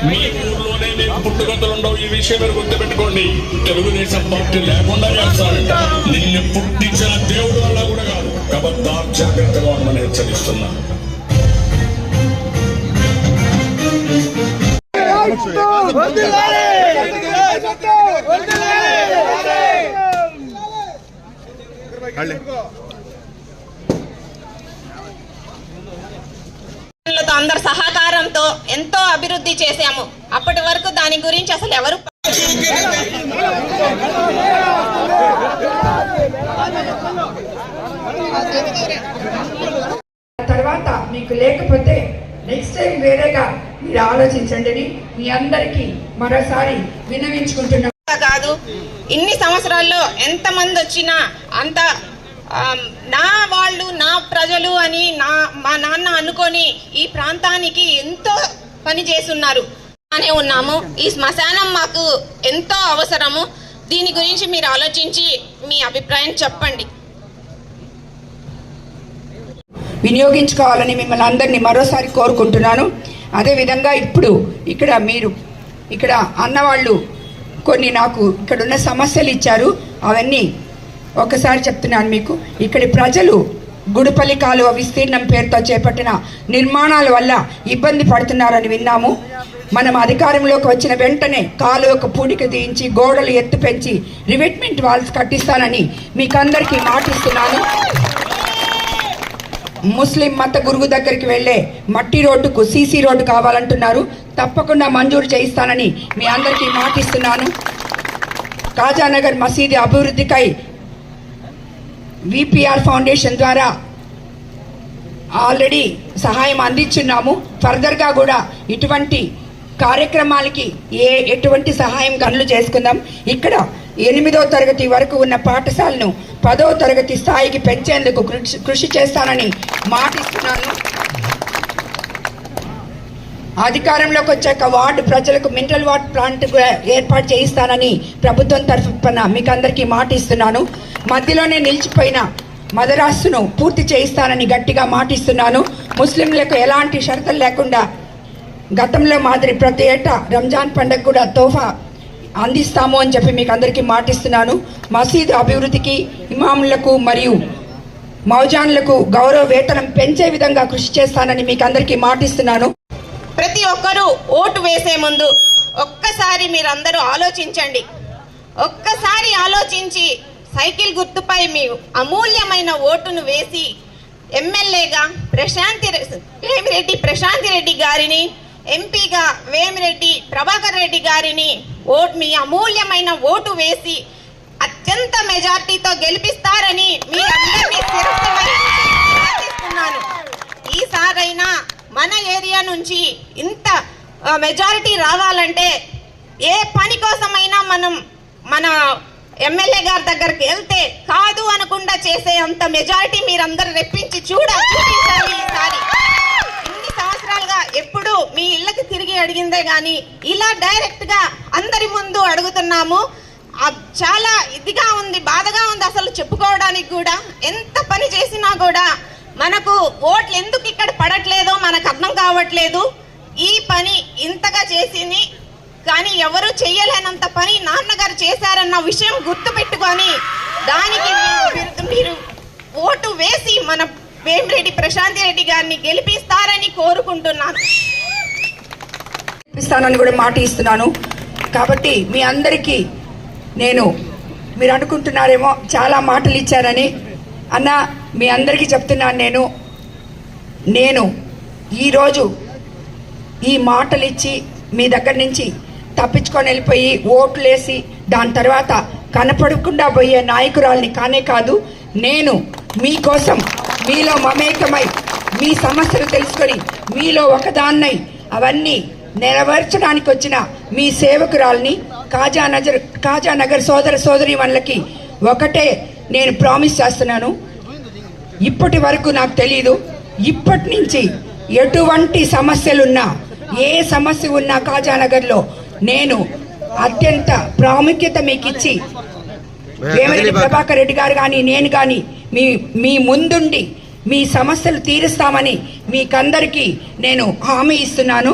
మీ ఊర్లోనే మీకు పుట్టుకథలు ఉండవు. ఈ విషయం మీరు గుర్తుపెట్టుకోండి. తెలుగుదేశం పార్టీ లేకుండా చేస్తారంట. నిన్ను పుట్టించిన దేవుడు వల్ల కూడా కాదు. కబద్దార్ జాగ్రత్తగా ఉండమని హెచ్చరిస్తున్నా. అందరి సహకారంతో ఎంతో అభివృద్ధి చేశాము. అప్పటి వరకు దాని గురించి అసలు ఎవరు తర్వాత మీకు లేకపోతే నెక్స్ట్ టైం వేరేగా మీరు ఆలోచించండి. మీ అందరికీ మరోసారి విన్నవించుకుంటున్నాం. కాదు, ఇన్ని సంవత్సరాల్లో ఎంతమంది వచ్చినా అంత నా వాళ్ళు నా ప్రజలు అని మా నాన్న అనుకొని ఈ ప్రాంతానికి ఎంతో పని చేస్తున్నారు అనే ఉన్నాము. ఈ శ్మశానం మాకు ఎంతో అవసరము. దీని గురించి మీరు ఆలోచించి మీ అభిప్రాయం చెప్పండి. వినియోగించుకోవాలని మిమ్మల్ని అందరినీ మరోసారి కోరుకుంటున్నాను. అదేవిధంగా ఇప్పుడు ఇక్కడ అన్నవాళ్ళు కొన్ని నాకు ఇక్కడున్న సమస్యలు ఇచ్చారు. అవన్నీ ఒకసారి చెప్తున్నాను మీకు. ఇక్కడి ప్రజలు గుడిపల్లి కాలువ విస్తీర్ణం పేరుతో చేపట్టిన నిర్మాణాల వల్ల ఇబ్బంది పడుతున్నారని విన్నాము. మనం అధికారంలోకి వచ్చిన వెంటనే కాలువకు పూడిక తీయించి గోడలు ఎత్తు పెంచి రివెట్మెంట్ వాల్స్ కట్టిస్తానని మీకందరికీ మాటిస్తున్నాను. ముస్లిం మత గురువు దగ్గరికి వెళ్ళే మట్టి రోడ్డుకు సీసీ రోడ్డు కావాలంటున్నారు. తప్పకుండా మంజూరు చేయిస్తానని మీ అందరికీ మాటిస్తున్నాను. కాజానగర్ మసీదు అభివృద్ధికై విపిఆర్ ఫౌండేషన్ ద్వారా ఆల్రెడీ సహాయం అందించున్నాము. ఫర్దర్గా కూడా ఇటువంటి కార్యక్రమాలకి ఎటువంటి సహాయం గనులు చేసుకుందాం. ఇక్కడ 8వ తరగతి వరకు ఉన్న పాఠశాలను 10వ తరగతి స్థాయికి పెంచేందుకు కృషి చేస్తానని మాటిస్తున్నాను. అధికారంలోకి వచ్చాక వార్డు ప్రజలకు మినరల్ వాటర్ ప్లాంట్ ఏర్పాటు చేయిస్తానని ప్రభుత్వం తరఫున మీకు అందరికీ మాటిస్తున్నాను. మధ్యలోనే నిలిచిపోయిన మదరాసును పూర్తి చేయిస్తానని గట్టిగా మాటిస్తున్నాను. ముస్లింలకు ఎలాంటి షరతులు లేకుండా గతంలో మాదిరి ప్రతి ఏటా రంజాన్ పండుగ కూడా తోఫా అందిస్తాము అని చెప్పి మీకు అందరికీ మాటిస్తున్నాను. మసీదు అభివృద్ధికి ఇమాములకు మరియు మౌజాన్లకు గౌరవ వేతనం పెంచే విధంగా కృషి చేస్తానని మీకు అందరికీ మాటిస్తున్నాను. ప్రతి ఒక్కరూ ఓటు వేసే ముందు ఒక్కసారి మీరందరూ ఆలోచించండి. ఒక్కసారి ఆలోచించి సైకిల్ గుర్తుపై మీ అమూల్యమైన ఓటును వేసి ఎమ్మెల్యేగా వేమిరెడ్డి ప్రశాంతి రెడ్డి గారిని, ఎంపీగా వేమిరెడ్డి ప్రభాకర్ రెడ్డి గారిని మీ అమూల్యమైన ఓటు వేసి అత్యంత మెజార్టీతో గెలిపిస్తారని మీ అందరినీ శిరస్సు వహించి ప్రార్థిస్తున్నాను. ఈసారైనా మన ఏరియా నుంచి ఇంత మెజారిటీ రావాలంటే ఏ పని కోసమైనా మనం మన ఎమ్మెల్యే గారి దగ్గరికి వెళ్తే కాదు అనకుండా చేసే అంత మెజారిటీ మీరందరూ రెప్పించి చూపించాలి ఈసారి. ఇన్ని సంవత్సరాలుగా ఎప్పుడు మీ ఇళ్ళకి తిరిగి అడిగిందే గాని ఇలా డైరెక్ట్ గా అందరి ముందు అడుగుతున్నాము. చాలా ఇదిగా ఉంది, బాధగా ఉంది అసలు చెప్పుకోవడానికి కూడా. ఎంత పని చేసినా కూడా మనకు ఓట్లు ఎందుకు ఇక్కడ పడట్లేదో మనకు అర్థం కావట్లేదు. ఈ పని ఇంతగా చేసింది కానీ ఎవరు చెయ్యలేనంత పని నాన్నగారు చేశారన్న విషయం గుర్తు పెట్టుకొని దానికి మీరు ఓటు వేసి మన వేమిరెడ్డి ప్రశాంతి రెడ్డి గారిని గెలిపిస్తారని కోరుకుంటున్నాను. గెలిపిస్తానని కూడా మాట ఇస్తున్నాను. కాబట్టి మీ అందరికీ మీరు అనుకుంటున్నారేమో చాలా మాటలు ఇచ్చారని. అన్న మీ అందరికీ చెప్తున్నాను, నేను ఈరోజు ఈ మాటలు ఇచ్చి మీ దగ్గర నుంచి తప్పించుకొని వెళ్ళిపోయి ఓట్లేసి దాని తర్వాత కనపడకుండా పోయే నాయకురాల్ని కానే కాదు. నేను మీకోసం మీలో మమేకమై మీ సమస్యలు తెలుసుకొని మీలో ఒకదాన్నై అవన్నీ నెరవేర్చడానికి వచ్చిన మీ సేవకురాల్ని. కాజానగర్ సోదర సోదరీమణులకి ఒకటే నేను ప్రామిస్ చేస్తున్నాను. ఇప్పటి వరకు నాకు తెలీదు, ఇప్పటి నుంచి ఎటువంటి సమస్యలున్నా ఏ సమస్య ఉన్నా కాజానగర్లో నేను అత్యంత ప్రాముఖ్యత మీకు ఇచ్చి వేమిరెడ్డి ప్రభాకర్ రెడ్డి గారు కానీ నేను కానీ మీ ముందుండి మీ సమస్యలు తీరుస్తామని మీకందరికీ నేను హామీ ఇస్తున్నాను.